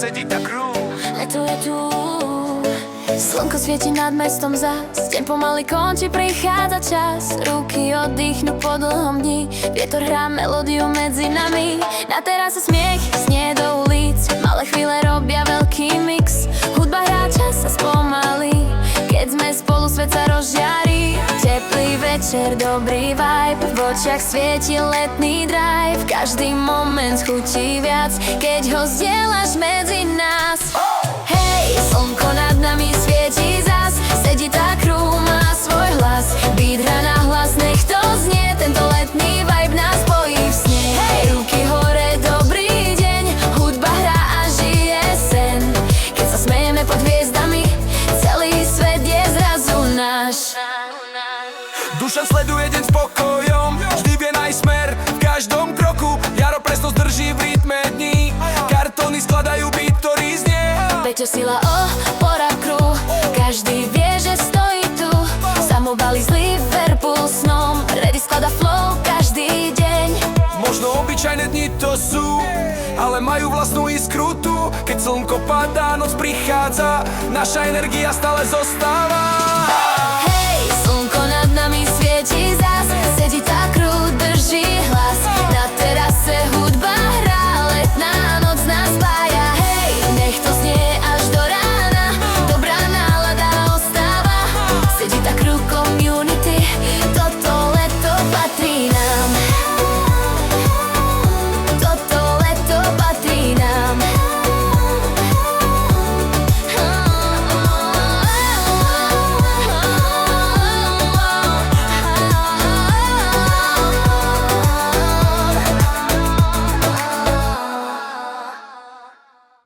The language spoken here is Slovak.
sedí tá crew. Leto je tu, slnko svieti nad mestom zas, deň pomaly končí, prichádza čas. Ruky oddychnú po dlhom dni, vietor hrá melódiu medzi nami. Na terase smiech znie do ulic, malé chvíle robia veľký mix. Hudba hrá, čas sa spomalí, keď sme spolu, svet sa rozžiarí. Teplý večer, dobrý vibe, v očiach svieti letný drive. Každý moment chutí viac, keď ho zdieľaš medzi nás. Hej, slnko nad nami svieti zas, sedí tá crew, má svoj hlas. Beat hrá na hlas, nech to znie, tento letný vibe nás spojí v sne. Hej, ruky hore, dobrý deň, hudba hrá a žije sen. Keď sa smejeme pod hviezdami, celý svet je zrazu náš. Duša sleduje deň s pokojom, vždy vie nájsť smer v každom kroku. Jaro presnosť drží v rytme dní, kartóny skladajú beat, ktorý znie. Večer sila opora crew, každý vie, že stojí tu. Samobali z Liverpool snom, ready sklada flow každý deň. Možno obyčajné dni to sú, ale majú vlastnú iskru tu. Keď slnko padá, noc prichádza, naša energia stále zostáva.